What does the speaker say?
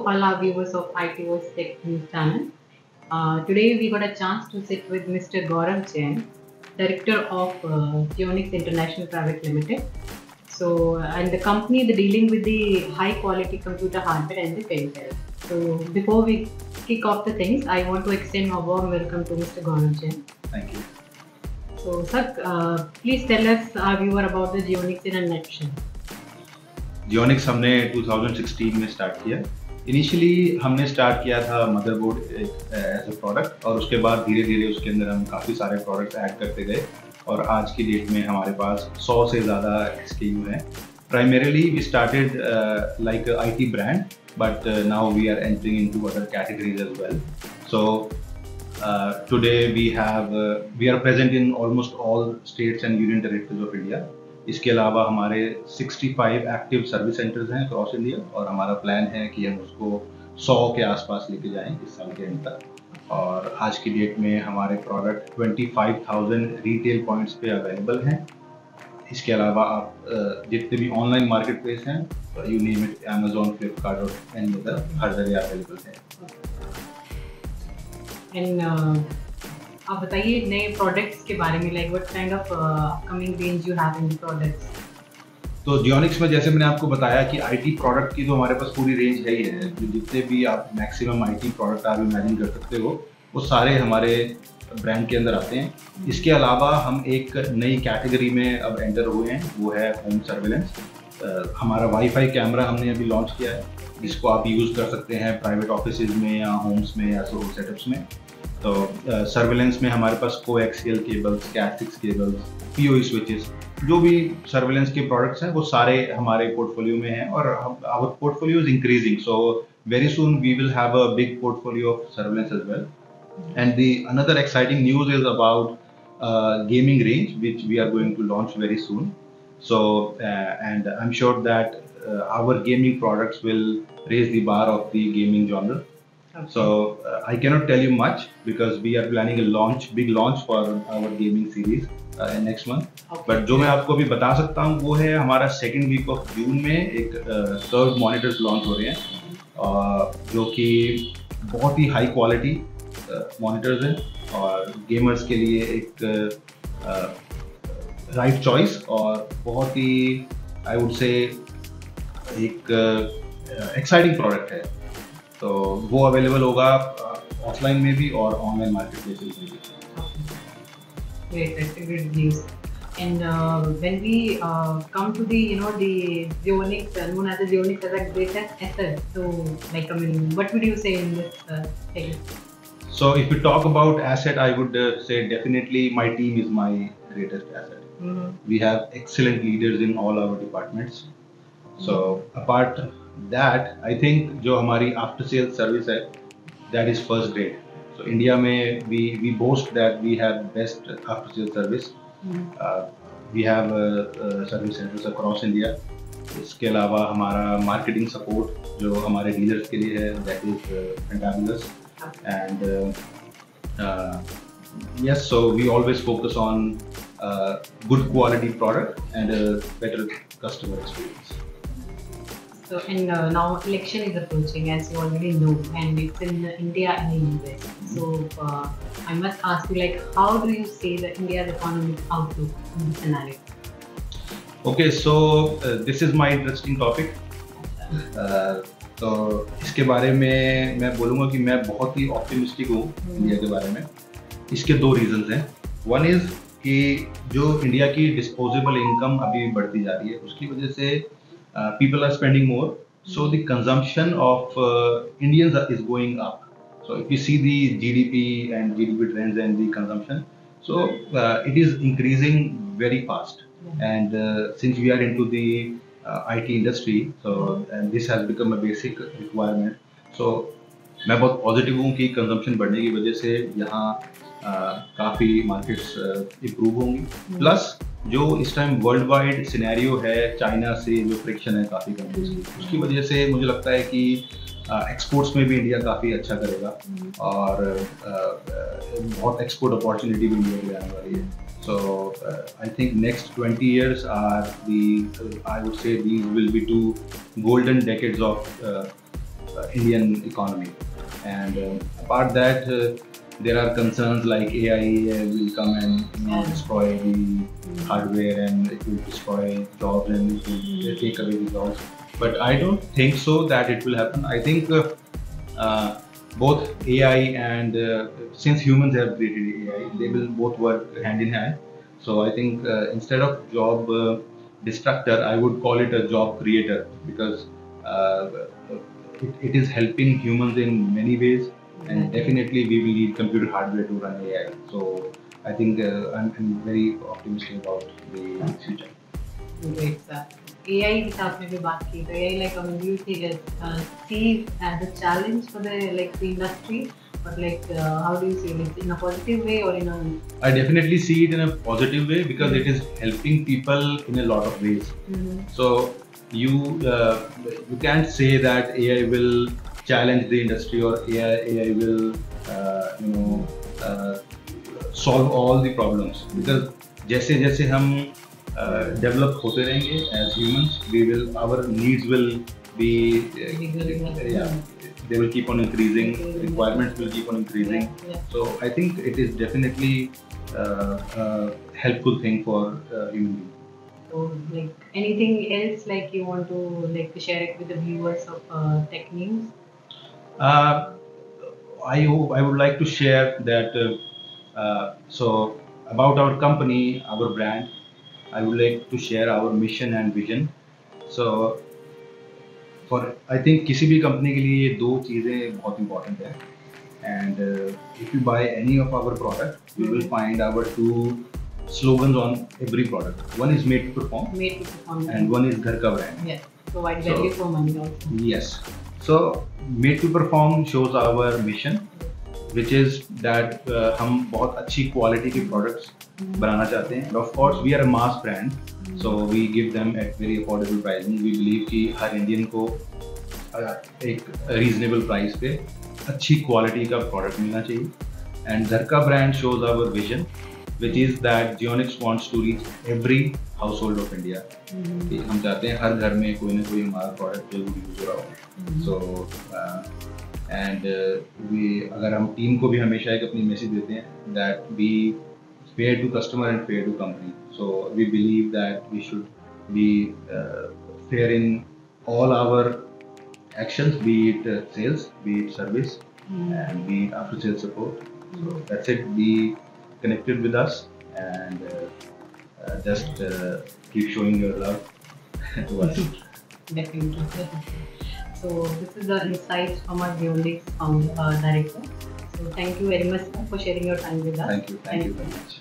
all our viewers of IT Voice Tech News channel. Today we got a chance to sit with Mr. Gaurav Jain, Director of Geonix International Private Limited. So, and the company is dealing with the high quality computer hardware and the peripherals. So, before we kick off the things, I want to extend a warm welcome to Mr. Gaurav Jain. Thank you. So, sir, please tell us our viewer about the Geonix in a nutshell. जियोनिक्स हमने 2016 में start किया। Initially हमने start किया था motherboard as a product और उसके बाद धीरे धीरे उसके अंदर हम काफ़ी सारे प्रोडक्ट्स ऐड करते गए और आज की डेट में हमारे पास 100 से ज़्यादा SKU हैं। Primarily we started like IT brand but now we are entering into other categories as well. So today we are present in almost all states and union territories of India. इसके अलावा हमारे 65 active service centres हैं across India और हमारा plan है कि हम उसको 100 के आसपास लेके जाएं इस साल के एंड तक। और आज की डेट में हमारे प्रोडक्ट 25,000 रिटेल पॉइंट्स पे अवेलेबल हैं। इसके अलावा आप जितने भी ऑनलाइन मार्केट प्लेस हैं you name it, Amazon, Flipkart और एनी अदर, हर जगह अवेलेबल है। आप बताइए नए प्रोडक्ट्स के बारे में, like what kind of upcoming range you have in the products. तो जियोनिक्स में जैसे मैंने आपको बताया कि IT प्रोडक्ट की तो हमारे पास पूरी रेंज है ही है। जो जितने भी आप मैक्सिमम IT प्रोडक्ट आप इमेजिन कर सकते हो वो सारे हमारे ब्रांड के अंदर आते हैं। इसके अलावा हम एक नई कैटेगरी में अब एंटर हुए हैं, वो है होम सर्विलेंस। हमारा वाईफाई कैमरा हमने अभी लॉन्च किया है जिसको आप यूज़ कर सकते हैं प्राइवेट ऑफिसेज में या होम्स में या सोशल सेटअप्स में। तो सर्विलेंस में हमारे पास कोएक्सियल केबल्स, कैट6 केबल्स, PoE स्विचेस, जो भी सर्विलेंस के प्रोडक्ट्स हैं वो सारे हमारे पोर्टफोलियो में हैं और our portfolio is increasing. So very soon we will have a big portfolio of surveillance as well. And the another exciting news is about gaming range which we are going to launch very soon. So and I'm sure that our gaming products will raise the bar of the gaming genre. Okay. So I cannot tell you much because we are planning a big launch for our gaming series next month. Okay. But जो मैं आपको अभी बता सकता हूँ वो है हमारा सेकेंड वीक ऑफ जून में एक कर्व मॉनिटर्स लॉन्च हो रहे हैं जो कि बहुत ही हाई क्वालिटी मॉनिटर्स हैं और गेमर्स के लिए एक राइट चॉइस और बहुत ही आई वुड से एक एक्साइटिंग प्रोडक्ट है। तो वो अवेलेबल होगा ऑफलाइन में भी और ऑनलाइन मार्केट प्लेसेस में भी। Great, that's a good news. And when we come to the the Geonix, known as the Geonix as a greatest asset, so like what would you say in this thing? So if we talk about asset, I would say definitely my team is my greatest asset. Mm-hmm. We have excellent leaders in all our departments. So apart that, I think जो हमारी after sales service है that is first grade. So India में we boast that we have best after sales service. We have service centers across India. इसके अलावा हमारा marketing support जो हमारे dealers के लिए है that is fantabulous. And yes, so we always focus on good quality product and a better customer experience. So and now election is approaching, as you already know, and it's in India and in US. So I must ask you, like, how do you see the India's economic outlook in this scenario? Okay, so this is my interesting topic. तो इसके बारे में मैं बोलूँगा कि मैं बहुत ही optimistic हूँ इंडिया के बारे में। इसके दो रीजंस हैं। वन इज़ कि जो इंडिया की डिस्पोजेबल इनकम अभी बढ़ती जा रही है उसकी वजह से people are spending more, so the consumption of Indians is going up. So if you see the GDP and GDP trends and the consumption, so it is increasing very fast. And since we are into the IT industry, so and this has become a basic requirement. So मैं बहुत positive हूँ कि consumption बढ़ने की वजह से यहाँ काफ़ी मार्केट्स इम्प्रूव होंगी। प्लस जो इस टाइम वर्ल्ड वाइड सिनेरियो है चाइना से जो फ्रिक्शन है काफ़ी कंट्रीज की, उसकी वजह से मुझे लगता है कि एक्सपोर्ट्स में भी इंडिया काफ़ी अच्छा करेगा और बहुत एक्सपोर्ट अपॉर्चुनिटी भी इंडिया के आने वाली है। So I think next 20 years are I would say these will be two golden decades of Indian economy. And apart that, there are concerns like AI will come and destroy the hardware, and it will destroy jobs, and it will take away the jobs. But I don't think so that it will happen. I think both AI and since humans have created AI, they will both work hand in hand. So I think instead of job destructor, I would call it a job creator, because it is helping humans in many ways, and definitely we will need computer hardware to run AI. So I think I'm very optimistic about the future. Great, sir. AI की साथ में भी बात की तो AI like do you see as a challenge for the industry, but how do you see it, in a positive way or in a? I definitely see it in a positive way, because it is helping people in a lot of ways. So you can't say that AI will challenge the industry, or AI will solve all the problems, because जैसे जैसे हम develop होते रहेंगे as humans, our needs will be they will keep on increasing, requirements will keep on increasing. So I think it is definitely a helpful thing for human beings. So anything else you want to share it with the viewers of Tech News? I would like to share that so about our company, our brand, I would like to share our mission and vision. So I think किसी भी company के लिए ये दो चीज़ें बहुत important है. And if you buy any of our product, you will find our two slogans on every product. One is made to perform. Made to perform. And one is घर का brand. Yes. Provide value for money also. Yes. So made to perform shows our mission, which is that हम बहुत अच्छी quality के products बनाना चाहते हैं. Of course, we are a mass brand, so we give them at very affordable pricing. We believe कि हर Indian को एक reasonable price पे अच्छी quality का product मिलना चाहिए. And घर का brand shows our vision, which is that Geonix wants to reach every household of India. हम चाहते हैं हर घर में कोई ना कोई हमारा product जरूर यूज हो रहा हो. So and अगर हम टीम को भी हमेशा एक अपनी मैसेज देते हैं that we fair to customer and fair to company. So we believe that we should be fair in all our actions, be it sales, be it service, and be it after sales support. So that's it. Be connected with us, and just keep showing your love to us. Definitely. So this is the insights from our Geonix director. So thank you very much for sharing your time with us. Thank you very much.